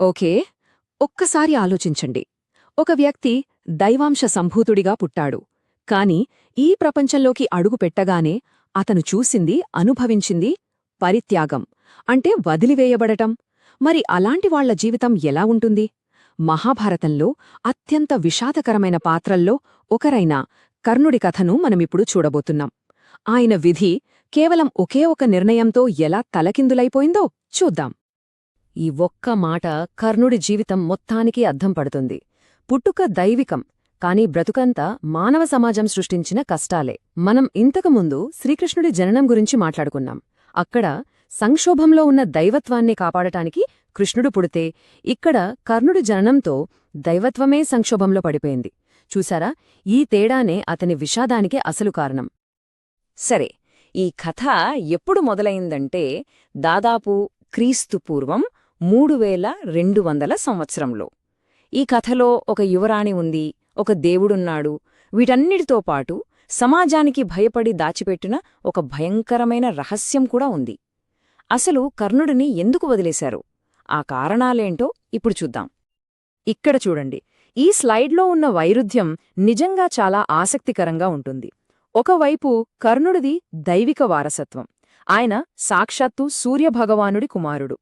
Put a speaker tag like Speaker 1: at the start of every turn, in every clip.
Speaker 1: Okay, ఒక్కసారి ఆలోచించండి. ఒక వ్యక్తి దైవాంశ సంభూతుడిగా పుట్టాడు. కాని ఈ ప్రపంచంలోకి అడుగు పెట్టగానే అతను చూసింది, అనుభవించింది పరిత్యాగం, అంటే వదిలివేయబడటం. మరి అలాంటి వాళ్ల జీవితం ఎలా ఉంటుంది? మహాభారతంలో అత్యంత విషాదకరమైన పాత్రల్లో ఒకరైన కర్ణుడి కథను మనమిప్పుడు చూడబోతున్నాం. ఆయన విధి కేవలం ఒకే ఒక నిర్ణయంతో ఎలా తలకిందులైపోయిందో చూద్దాం. ఈ ఒక్క మాట కర్ణుడి జీవితం మొత్తానికి అద్దం పడుతుంది. పుట్టుక దైవికం, కాని బ్రతుకంతా మానవ సమాజం సృష్టించిన కష్టాలే. మనం ఇంతకుముందు శ్రీకృష్ణుడి జననం గురించి మాట్లాడుకున్నాం. అక్కడ సంక్షోభంలో ఉన్న దైవత్వాన్ని కాపాడటానికి కృష్ణుడు పుడితే, ఇక్కడ కర్ణుడి జననంతో దైవత్వమే సంక్షోభంలో పడిపోయింది. చూసారా, ఈ తేడానే అతని విషాదానికి అసలు కారణం.
Speaker 2: సరే, ఈ కథ ఎప్పుడు మొదలైందంటే దాదాపు క్రీస్తుపూర్వం 3200 సంవత్సరంలో. ఈ కథలో ఒక యువరాణి ఉంది, ఒక దేవుడున్నాడు. వీటన్నిటితో పాటు సమాజానికి భయపడి దాచిపెట్టిన ఒక భయంకరమైన రహస్యం కూడా ఉంది. అసలు కర్ణుడిని ఎందుకు వదిలేశారు? ఆ కారణాలేంటో ఇప్పుడు చూద్దాం.
Speaker 1: ఇక్కడ చూడండి, ఈ స్లైడ్లో ఉన్న వైరుధ్యం నిజంగా చాలా ఆసక్తికరంగా ఉంటుంది. ఒకవైపు కర్ణుడిది దైవిక వారసత్వం. ఆయన సాక్షాత్తు సూర్యభగవానుడి కుమారుడు.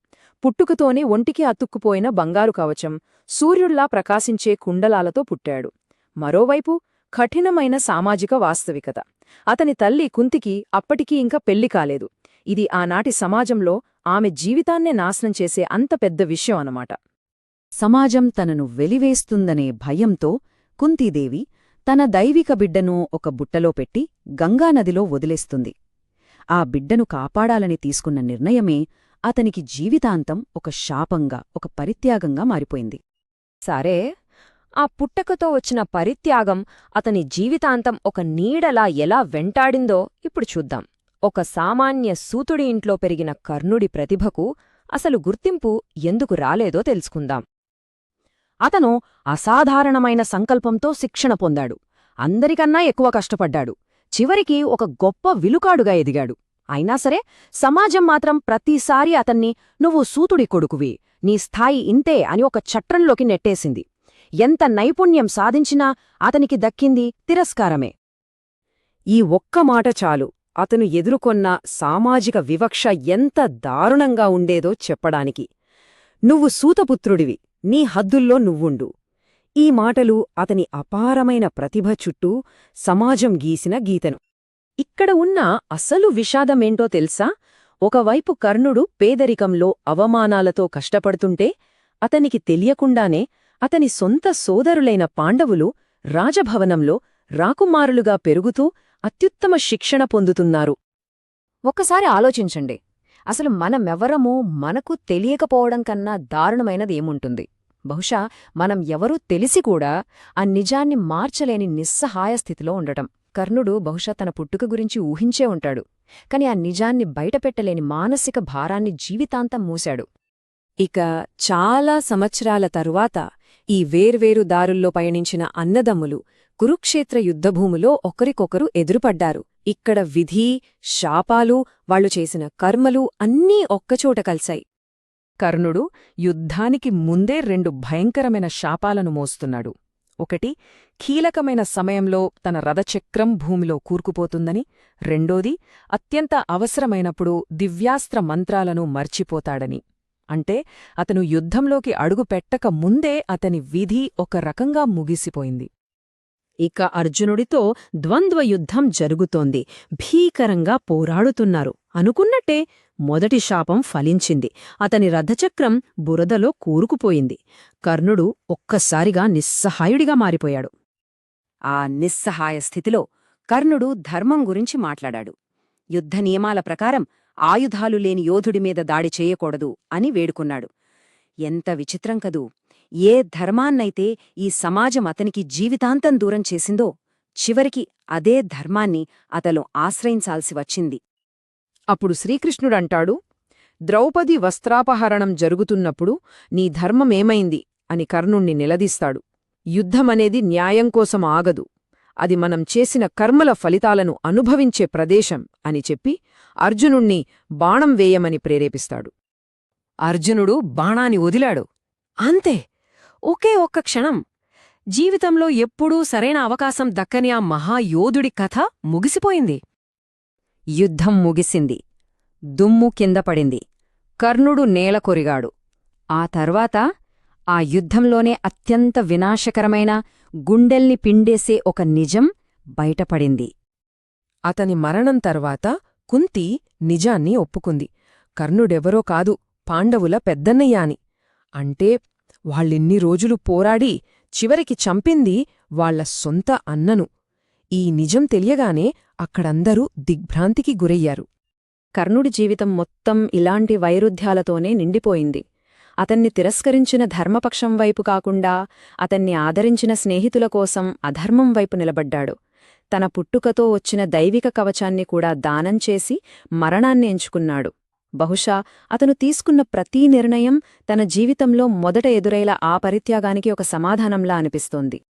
Speaker 1: పుట్టుకతోనే ఒంటికి అతుక్కుపోయిన బంగారు కవచం, సూర్యుడ్లా ప్రకాశించే కుండలాలతో పుట్టాడు. మరోవైపు కఠినమైన సామాజిక వాస్తవికత. అతని తల్లి కుంతికి అప్పటికీ ఇంకా పెళ్లి కాలేదు. ఇది ఆనాటి సమాజంలో ఆమె జీవితాన్నే నాశనం చేసే అంత పెద్ద విషయం అన్నమాట.
Speaker 2: సమాజం తనను వెలివేస్తుందనే భయంతో కుంతీదేవి తన దైవిక బిడ్డను ఒక బుట్టలో పెట్టి గంగానదిలో వదిలేస్తుంది. ఆ బిడ్డను కాపాడాలని తీసుకున్న నిర్ణయమే అతనికి జీవితాంతం ఒక శాపంగా, ఒక పరిత్యాగంగా మారిపోయింది.
Speaker 1: సరే, ఆ పుట్టకతో వచ్చిన పరిత్యాగం అతని జీవితాంతం ఒక నీడలా ఎలా వెంటాడిందో ఇప్పుడు చూద్దాం. ఒక సామాన్య సూతుడి ఇంట్లో పెరిగిన కర్ణుడి ప్రతిభకు అసలు గుర్తింపు ఎందుకు రాలేదో తెలుసుకుందాం. అతను అసాధారణమైన సంకల్పంతో శిక్షణ పొందాడు. అందరికన్నా ఎక్కువ కష్టపడ్డాడు. చివరికి ఒక గొప్ప విలుకాడుగా ఎదిగాడు. అయినా సరే, సమాజం మాత్రం ప్రతిసారీ అతన్ని "నువ్వు సూతుడి కొడుకువి, నీ స్థాయి ఇంతే" అని ఒక చట్రంలోకి నెట్టేసింది. ఎంత నైపుణ్యం సాధించినా అతనికి దక్కింది తిరస్కారమే. ఈ ఒక్క మాట చాలు అతను ఎదుర్కొన్న సామాజిక వివక్ష ఎంత దారుణంగా ఉండేదో చెప్పడానికి. "నువ్వు సూతపుత్రుడివి, నీ హద్దుల్లో నువ్వుండు." ఈ మాటలు అతని అపారమైన ప్రతిభ చుట్టూ సమాజం గీసిన గీతను. ఇక్కడ ఉన్న అసలు విషాదమేంటో తెలుసా? ఒకవైపు కర్ణుడు పేదరికంలో అవమానాలతో కష్టపడుతుంటే, అతనికి తెలియకుండానే అతని సొంత సోదరులైన పాండవులు రాజభవనంలో రాకుమారులుగా పెరుగుతూ అత్యుత్తమ శిక్షణ పొందుతున్నారు. ఒక్కసారి ఆలోచించండి, అసలు మనమెవరమో మనకు తెలియకపోవడం కన్నా దారుణమైనదేముంటుంది? బహుశా మనం ఎవరూ తెలిసి కూడా ఆ నిజాన్ని మార్చలేని నిస్సహాయ స్థితిలో ఉండటం. కర్ణుడు బహుశా తన పుట్టుక గురించి ఊహించే ఉంటాడు, కాని ఆ నిజాన్ని బయటపెట్టలేని మానసిక భారాన్ని జీవితాంతం మూశాడు. ఇక చాలా సంవత్సరాల తరువాత ఈ వేర్వేరు దారుల్లో పయనించిన అన్నదమ్ములు కురుక్షేత్ర యుద్ధభూమిలో ఒకరికొకరు ఎదురుపడ్డారు. ఇక్కడ విధి, శాపాలు, వాళ్లు చేసిన కర్మలు అన్నీ ఒక్కచోట కలిశాయి. కర్ణుడు యుద్ధానికి ముందే 2 భయంకరమైన శాపాలను మోస్తున్నాడు. ఒకటి, కీలకమైన సమయంలో తన రథచక్రం భూమిలో కూరుకుపోతుందని. రెండోది, అత్యంత అవసరమైనప్పుడు దివ్యాస్త్ర మంత్రాలను మర్చిపోతాడని. అంటే అతను యుద్ధంలోకి అడుగు పెట్టక ముందే అతని విధి ఒక రకంగా ముగిసిపోయింది. ఇక అర్జునుడితో ద్వంద్వ యుద్ధం జరుగుతోంది. భీకరంగా పోరాడుతున్నారు. అనుకున్నట్టే మొదటి శాపం ఫలించింది. అతని రథచక్రం బురదలో కూరుకుపోయింది. కర్ణుడు ఒక్కసారిగా నిస్సహాయుడిగా మారిపోయాడు. ఆ నిస్సహాయ స్థితిలో కర్ణుడు ధర్మం గురించి మాట్లాడాడు. యుద్ధ నియమాల ప్రకారం ఆయుధాలు లేని యోధుడిమీద దాడి చేయకూడదు అని వేడుకున్నాడు. ఎంత విచిత్రం కదూ! ఏ ధర్మాన్నైతే ఈ సమాజం అతనికి జీవితాంతం దూరం చేసిందో, చివరికి అదే ధర్మాన్ని అతను ఆశ్రయించాల్సి వచ్చింది. అప్పుడు శ్రీకృష్ణుడంటాడు, "ద్రౌపది వస్త్రాపహరణం జరుగుతున్నప్పుడు నీ ధర్మమేమైంది?" అని కర్ణుణ్ణి నిలదీస్తాడు. యుద్ధమనేది న్యాయం కోసం ఆగదు, అది మనం చేసిన కర్మల ఫలితాలను అనుభవించే ప్రదేశం అని చెప్పి అర్జునుణ్ణి బాణం వేయమని ప్రేరేపిస్తాడు. అర్జునుడు బాణాన్ని వదిలాడు.
Speaker 3: అంతే. ఒకే ఒక్క క్షణం. జీవితంలో ఎప్పుడూ సరైన అవకాశం దక్కని ఆ మహాయోధుడి కథ ముగిసిపోయింది.
Speaker 1: యుద్ధం ముగిసింది. దుమ్ము కిందపడింది. కర్ణుడు నేలకొరిగాడు. ఆ తర్వాత ఆ యుద్ధంలోనే అత్యంత వినాశకరమైన, గుండెల్ని పిండేసే ఒక నిజం బయటపడింది.
Speaker 3: అతని మరణం తర్వాత కుంతి నిజాన్ని ఒప్పుకుంది. కర్ణుడెవరో కాదు, పాండవుల పెద్దన్నయ్య అని. అంటే వాళ్ళిన్ని రోజులు పోరాడి చివరికి చంపింది వాళ్ల సొంత అన్నను. ఈ నిజం తెలియగానే అక్కడందరూ దిగ్భ్రాంతికి గురయ్యారు.
Speaker 2: కర్ణుడి జీవితం మొత్తం ఇలాంటి వైరుధ్యాలతోనే నిండిపోయింది. అతన్ని తిరస్కరించిన ధర్మపక్షం వైపు కాకుండా అతన్ని ఆదరించిన స్నేహితుల కోసం అధర్మం వైపు నిలబడ్డాడు. తన పుట్టుకతో వచ్చిన దైవిక కవచాన్ని కూడా దానం చేసి మరణాన్ని ఎంచుకున్నాడు. బహుశా అతను తీసుకున్న ప్రతీ నిర్ణయం తన జీవితంలో మొదట ఎదురైల ఆ పరిత్యాగానికి ఒక సమాధానంలా అనిపిస్తోంది.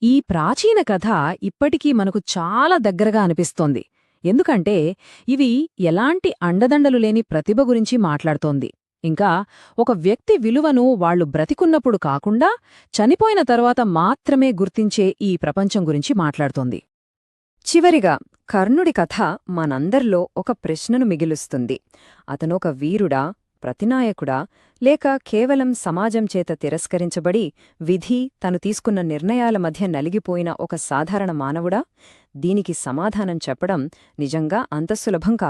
Speaker 1: ఈ ప్రాచీన కథ ఇప్పటికీ మనకు చాలా దగ్గరగా అనిపిస్తోంది. ఎందుకంటే ఇవి ఎలాంటి అండదండలు లేని ప్రతిభ గురించి మాట్లాడుతోంది. ఇంకా ఒక వ్యక్తి విలువను వాళ్లు బ్రతికున్నప్పుడు కాకుండా చనిపోయిన తర్వాత మాత్రమే గుర్తించే ఈ ప్రపంచం గురించి మాట్లాడుతోంది. చివరిగా కర్ణుడి కథ మనందర్లో ఒక ప్రశ్నను మిగిలుస్తుంది. అతనొక వీరుడా, ప్రతినాయకుడా, లేక కేవలం సమాజం చేత తిరస్కరించబడి విధి తను తీసుకున్న నిర్ణయాల మధ్య నలిగిపోయిన ఒక సాధారణ మానవుడా? దీనికి సమాధానం చెప్పడం నిజంగా అంత సులభం కాదు.